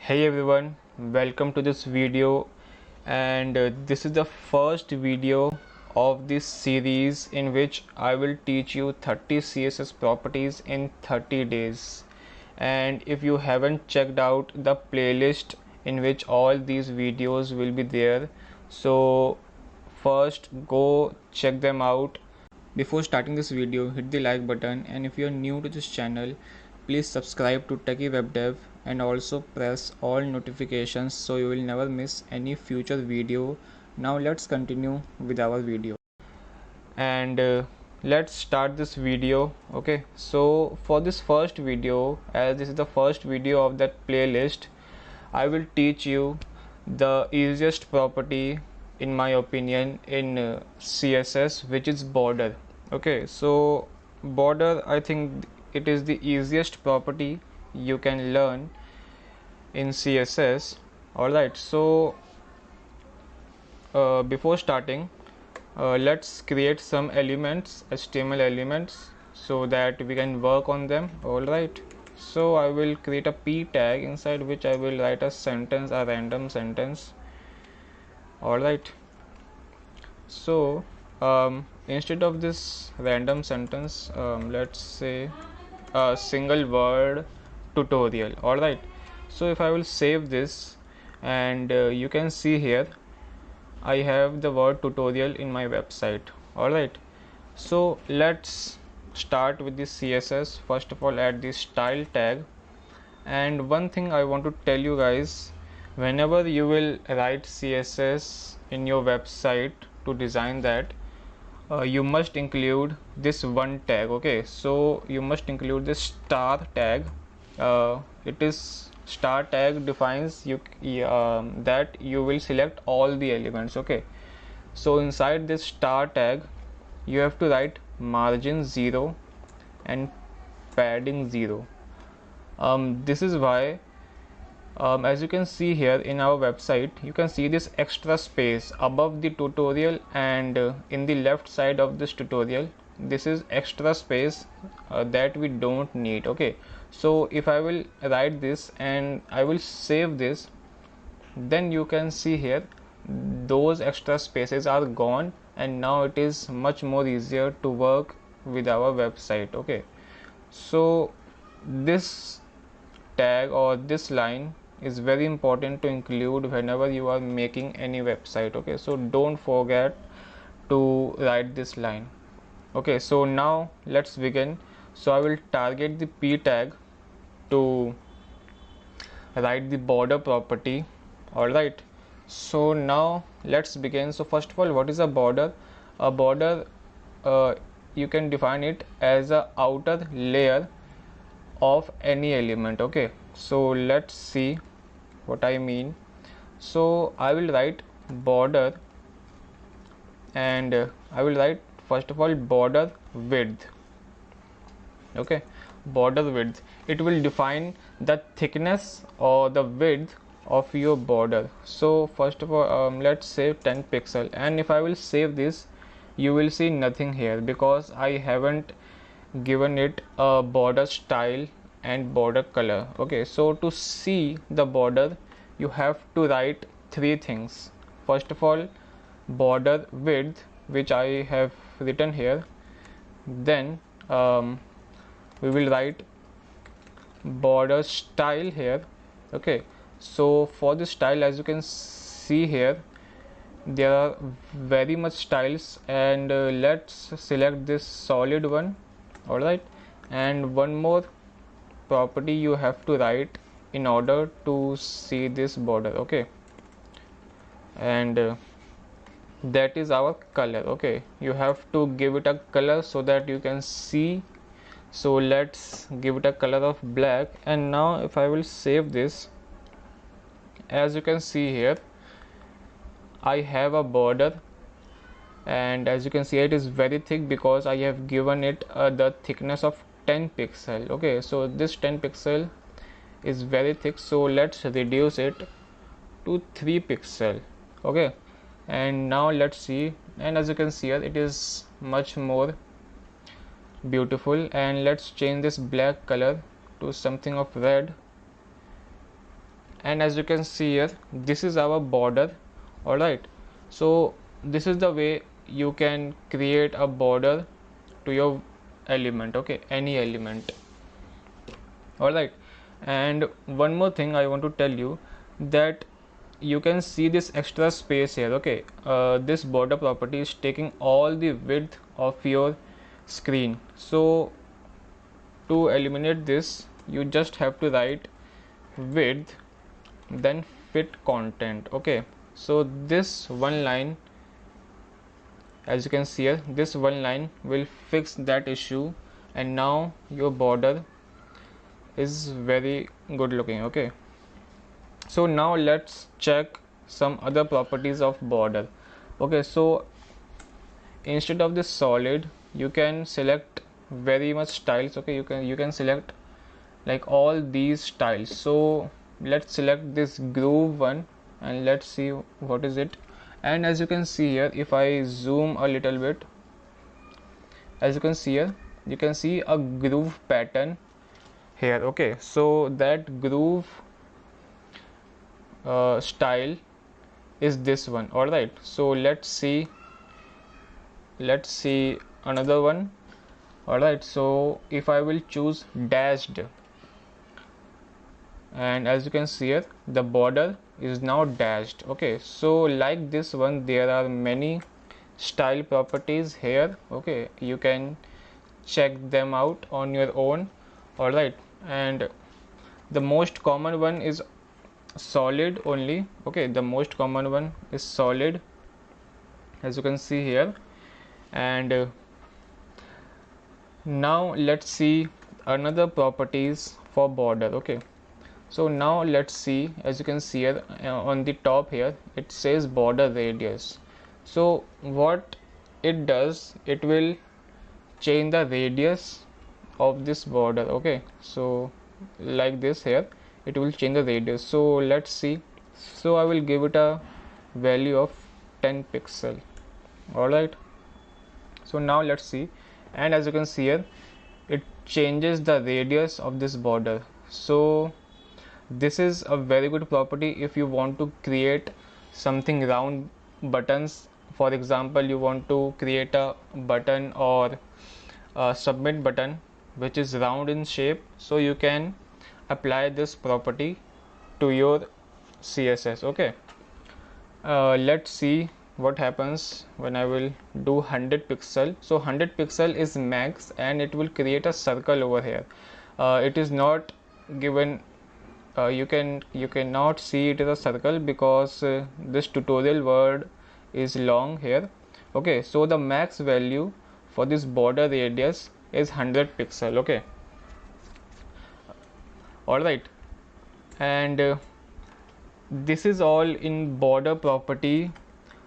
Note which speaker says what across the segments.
Speaker 1: Hey everyone, welcome to this video, and this is the first video of this series in which I will teach you 30 CSS properties in 30 days. And if you haven't checked out the playlist in which all these videos will be there, so first go check them out. Before starting this video, hit the like button, and if you are new to this channel, please subscribe to Techie Web Dev and also press all notifications so you will never miss any future video. Now let's continue with our video. And let's start this video. Okay, so for this first video, as this is the first video of that playlist, I will teach you the easiest property in my opinion in CSS, which is border. Okay, so border, I think it is the easiest property you can learn in CSS. Alright, so before starting, let's create some elements, HTML elements, so that we can work on them. Alright, so I will create a p tag inside which I will write a sentence, a random sentence. Alright, so instead of this random sentence, let's say a single word tutorial. Alright, so if I will save this, and you can see here I have the word tutorial in my website. Alright, so let's start with the CSS. First of all, add the style tag. And one thing I want to tell you guys, whenever you will write CSS in your website to design that, you must include this one tag. Okay, so you must include this star tag. It is star tag defines you that you will select all the elements. Okay, so inside this star tag you have to write margin 0 and padding 0. This is why as you can see here in our website, you can see this extra space above the tutorial, and in the left side of this tutorial, this is extra space that we don't need. Okay, so if I will write this and I will save this, then you can see here those extra spaces are gone, and now it is much more easier to work with our website. Okay, so this tag or this line is very important to include whenever you are making any website. Okay, so don't forget to write this line. Okay, so now let's begin. So I will target the p tag to write the border property. Alright, so now let's begin. So first of all, what is a border? A border, you can define it as a outer layer of any element. Okay, so let's see what I mean. So I will write border, and I will write first of all border width. Okay, border width, it will define the thickness or the width of your border. So first of all, let's say 10 pixel, and if I will save this, you will see nothing here because I haven't given it a border style and border color. Okay, so to see the border, you have to write three things. First of all, border width, which I have written here. Then we will write border style here. Okay, so for the style, as you can see here, there are very much styles, and let's select this solid one. Alright, and one more property you have to write in order to see this border. Okay, and that is our color. Okay, you have to give it a color so that you can see. So let's give it a color of black, and now if I will save this, as you can see here, I have a border, and as you can see, it is very thick because I have given it the thickness of 10 pixel. Okay, so this 10 pixel is very thick, so let's reduce it to 3 pixel. Okay, and now let's see, and as you can see here, it is much more beautiful. And let's change this black color to something of red, and as you can see here, this is our border. Alright, so this is the way you can create a border to your element, okay, any element. Alright, and one more thing I want to tell you, that you can see this extra space here, okay. This border property is taking all the width of your screen. So to eliminate this, you just have to write width then fit content, okay. So this one line, as you can see here, this one line will fix that issue, and now your border is very good looking, okay. So now let's check some other properties of border. Okay, so instead of this solid, you can select very much styles, okay. You can select like all these styles. So let's select this groove one and let's see what is it. And as you can see here, if I zoom a little bit, as you can see here, you can see a groove pattern here, okay. So that groove style is this one. All right, so let's see another one. All right, so if I will choose dashed, and as you can see here, the border is now dashed, okay. So like this one, there are many style properties here, okay. You can check them out on your own. All right, and the most common one is solid only, okay. The most common one is solid, as you can see here. And now let's see another properties for border, okay. So now let's see, as you can see here, on the top here it says border radius. So what it does, it will change the radius of this border, okay. So like this here, it will change the radius. So let's see. So I will give it a value of 10 pixel. All right, so now let's see, and as you can see here, it changes the radius of this border. So this is a very good property if you want to create something round buttons. For example, you want to create a button or a submit button which is round in shape, so you can apply this property to your CSS, okay. Let's see what happens when I will do 100 pixel. So 100 pixel is max, and it will create a circle over here. It is not given, you cannot see it as a circle because this tutorial word is long here, okay. So the max value for this border radius is 100 pixel, okay. All right, and this is all in border property,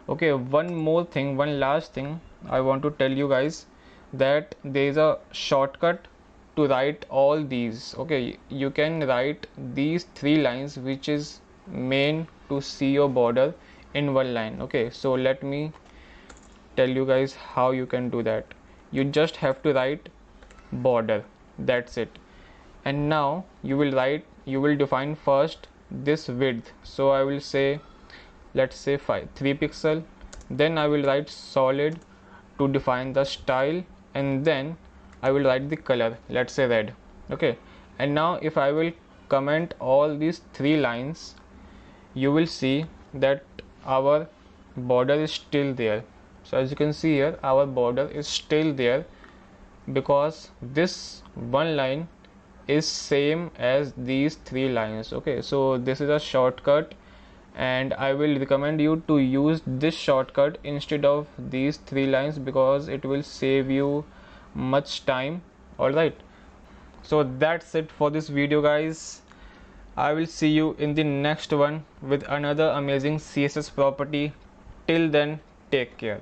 Speaker 1: okay. One more thing, one last thing I want to tell you guys, that there is a shortcut to write all these, okay. You can write these 3 lines which is main to see your border in one line, okay. So let me tell you guys how you can do that. You just have to write border, that's it. And now you will define first this width. So I will say, let's say 3 pixel. Then I will write solid to define the style, and then I will write the color, let's say red, okay. And now if I will comment all these 3 lines, you will see that our border is still there. So as you can see here, our border is still there because this one line is same as these 3 lines, okay. So this is a shortcut, and I will recommend you to use this shortcut instead of these 3 lines because it will save you much time. All right, so that's it for this video, guys. I will see you in the next one with another amazing CSS property. Till then, take care.